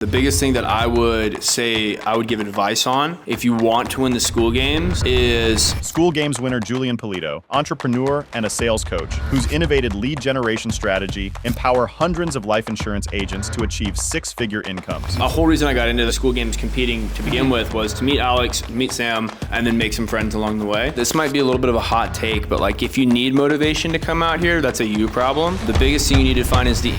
The biggest thing that I would say I would give advice on if you want to win the Skool games is Skool Games winner Julian Polito, entrepreneur and a sales coach, whose innovated lead generation strategy empower hundreds of life insurance agents to achieve six-figure incomes. a whole reason I got into the Skool games competing to begin with was to meet Alex, meet Sam, and then make some friends along the way. This might be a little bit of a hot take, but like if you need motivation to come out here, that's a you problem. The biggest thing you need to find is the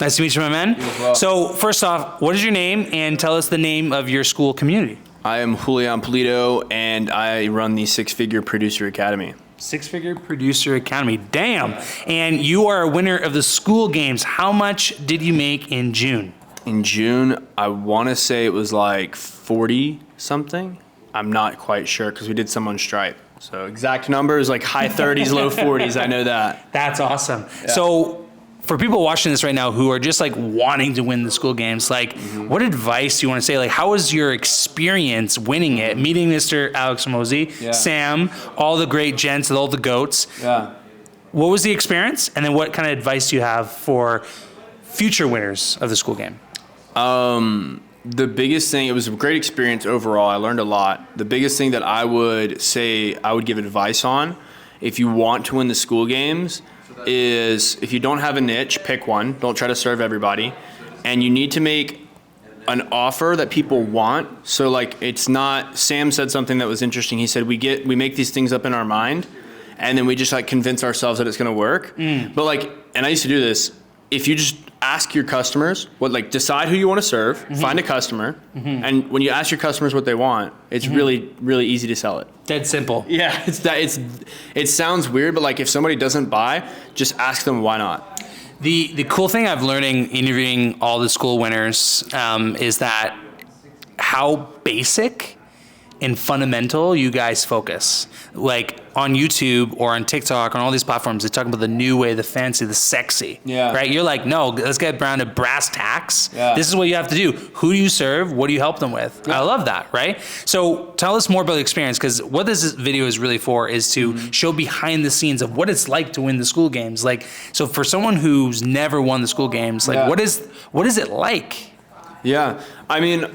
Nice to meet you, my man. well. So first off, what is your name, and tell us the name of your Skool community? I am Julian Polito, and I run the Six-Figure Producer Academy. Six-Figure Producer Academy. Damn. And you are a winner of the Skool games. How much did you make in June? In June, I want to say it was like 40 something. I'm not quite sure because we did some on Stripe. So exact numbers like high 30s, low 40s. I know that. That's awesome. So for people watching this right now who are just like wanting to win the Skool games, like what advice do you want to say? Like, how was your experience winning it, meeting Mr. Alex Mosey, Sam, all the great gents, all the goats? Yeah. What was the experience? And then what kind of advice do you have for future winners of the Skool game? The biggest thing, it was a great experience overall. I learned a lot. The biggest thing that I would say I would give advice on if you want to win the Skool games is if you don't have a niche, pick one. Don't try to serve everybody. And you need to make an offer that people want. So like it's not, Sam said something that was interesting. He said we make these things up in our mind and then we just like convince ourselves that it's gonna work. But like, and I used to do this, if you just ask your customers decide who you want to serve, find a customer, and when you ask your customers what they want, it's really, really easy to sell it. Dead simple. Yeah, it sounds weird, but like if somebody doesn't buy, just ask them why not. The cool thing I've learning interviewing all the Skool winners is that how basic and fundamental you guys focus. Like on YouTube or on TikTok, on all these platforms, they talk about the new way, the fancy, the sexy. Yeah. Right? You're like, no, let's get down to brass tacks. Yeah. This is what you have to do. Who do you serve? What do you help them with? I love that, right? So tell us more about the experience, because what this video is really for is to show behind the scenes of what it's like to win the Skool games. Like, so for someone who's never won the Skool games, like what is it like? Yeah, I mean,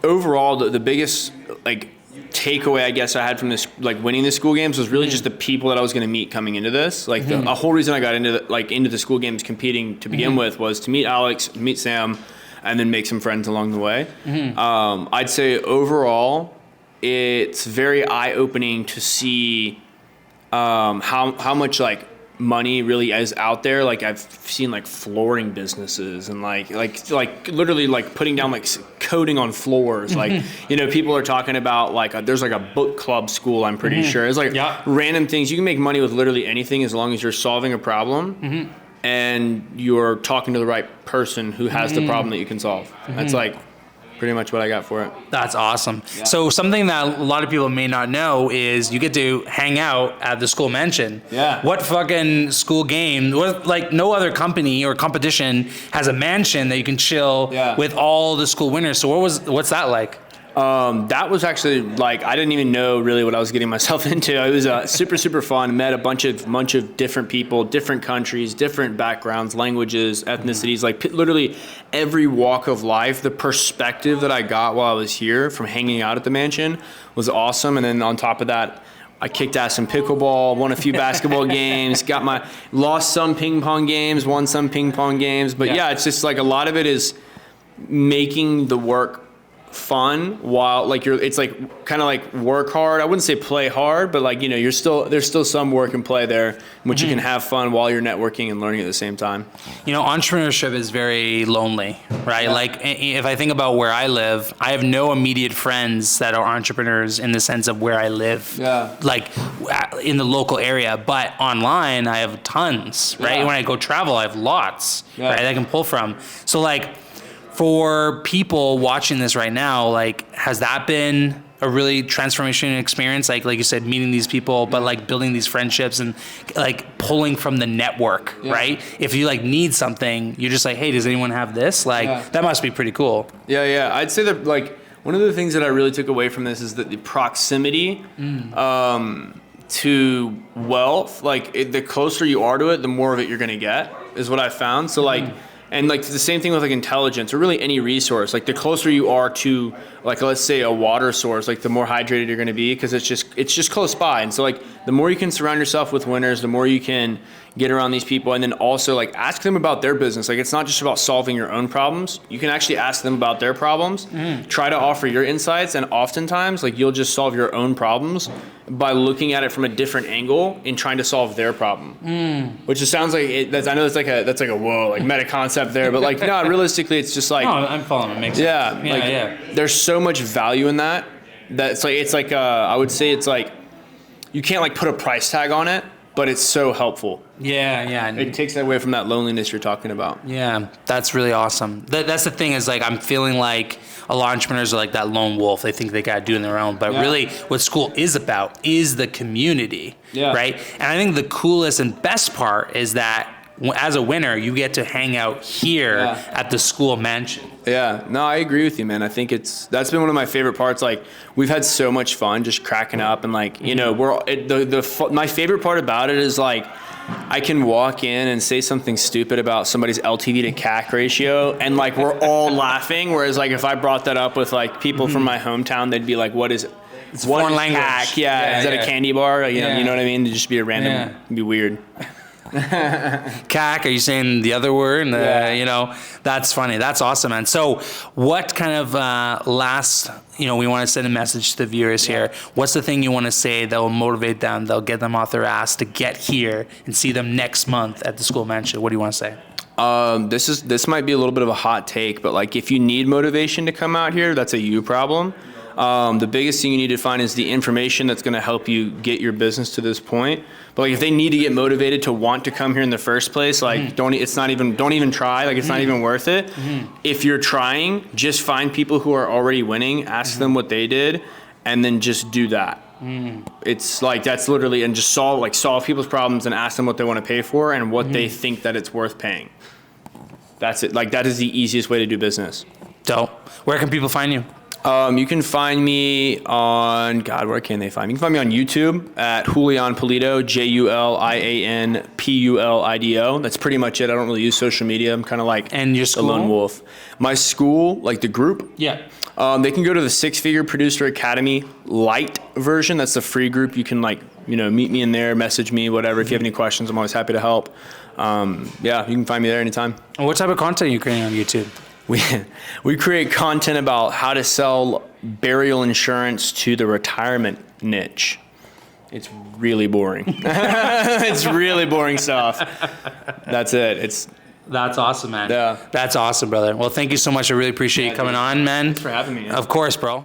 overall, the biggest like takeaway I guess I had from this, like winning the Skool games, was really just the people that I was going to meet coming into this. Like a whole reason I got into the Skool games competing to begin with was to meet Alex, meet Sam, and then make some friends along the way. I'd say overall, it's very eye-opening to see how much like money really is out there. Like I've seen like flooring businesses and like literally like putting down like coating on floors. Like, you know, people are talking about like there's like a book club school, I'm pretty sure. It's like random things. You can make money with literally anything as long as you're solving a problem and you're talking to the right person who has the problem that you can solve. That's like pretty much what I got for it. That's awesome. Yeah. So something that a lot of people may not know is you get to hang out at the Skool mansion. Yeah. What fucking Skool game, like no other company or competition has a mansion that you can chill with all the Skool winners. So what's that like? That was actually like, I didn't even know really what I was getting myself into. It was super, super fun. Met a bunch of different people, different countries, different backgrounds, languages, ethnicities, like literally every walk of life. The perspective that I got while I was here from hanging out at the mansion was awesome. And then on top of that, I kicked ass in pickleball, won a few basketball games, lost some ping pong games, won some ping pong games. But yeah, it's just like a lot of it is making the work fun while like it's like kind of like work hard. I wouldn't say play hard, but like, you know, there's still some work and play there in which you can have fun while you're networking and learning at the same time. You know, entrepreneurship is very lonely, right? Like if I think about where I live, I have no immediate friends that are entrepreneurs in the sense of where I live, like in the local area, but online I have tons, right? When I go travel, I have lots, right? I can pull from. So like, for people watching this right now, like, has that been a really transformational experience? Like you said, meeting these people, but like building these friendships and like pulling from the network, right? If you like need something, you're just like, hey, does anyone have this? Like, that must be pretty cool. Yeah. I'd say that like one of the things that I really took away from this is that the proximity to wealth, like the closer you are to it, the more of it you're gonna get, is what I found. So like, And like the same thing with like intelligence or really any resource. Like the closer you are to like, let's say a water source, like the more hydrated you're going to be because it's just close by. And so like the more you can surround yourself with winners, the more you can get around these people, and then also like ask them about their business. Like it's not just about solving your own problems. You can actually ask them about their problems, try to offer your insights, and oftentimes like you'll just solve your own problems by looking at it from a different angle and trying to solve their problem. Which just sounds like I know that's like a whoa, like meta concept there, but like no, realistically it's just like I'm following. It makes sense. Yeah. There's so much value in that it's like I would say it's like you can't like put a price tag on it, but it's so helpful. Yeah. It takes away from that loneliness you're talking about. Yeah, that's really awesome. That's the thing is like I'm feeling like a lot of entrepreneurs are like that lone wolf. They think they got to do it on their own. But really what Skool is about is the community, right? And I think the coolest and best part is that as a winner, you get to hang out here at the Skool mansion. Yeah, no, I agree with you, man. I think that's been one of my favorite parts. Like we've had so much fun just cracking up, and like my favorite part about it is like I can walk in and say something stupid about somebody's LTV to CAC ratio, and like we're all laughing. Whereas like if I brought that up with like people from my hometown, they'd be like, "What is it? It's foreign language. CAC? Yeah, is that a candy bar? You know what I mean? It'd just be a random, it'd be weird." CAC, are you saying the other word? You know, that's funny. That's awesome, man. So what kind of last, we want to send a message to the viewers here. What's the thing you want to say that will motivate them, that'll get them off their ass to get here and see them next month at the Skool mansion? What do you want to say? This might be a little bit of a hot take, but like if you need motivation to come out here, that's a you problem. The biggest thing you need to find is the information that's going to help you get your business to this point. But like if they need to get motivated to want to come here in the first place, like don't even try. Like it's not even worth it. If you're trying, just find people who are already winning, ask them what they did, and then just do that. It's like that's literally, and just solve people's problems and ask them what they want to pay for and what they think that it's worth paying. That's it. Like that is the easiest way to do business. Dope. Where can people find you? You can find me on, where can they find me? You can find me on YouTube at Julian Pulido, Julian Pulido. That's pretty much it. I don't really use social media. I'm kind of like and your the lone wolf. My school, like the group? Yeah. They can go to the 6-Figure Producer Academy Lite version. That's the free group. You can meet me in there, message me, whatever. If you have any questions, I'm always happy to help. You can find me there anytime. And what type of content are you creating on YouTube? We create content about how to sell burial insurance to the retirement niche. It's really boring. It's really boring stuff. That's it. That's awesome, man. Yeah. That's awesome, brother. Well, thank you so much. I really appreciate you coming on, man. Thanks for having me. Of course, bro.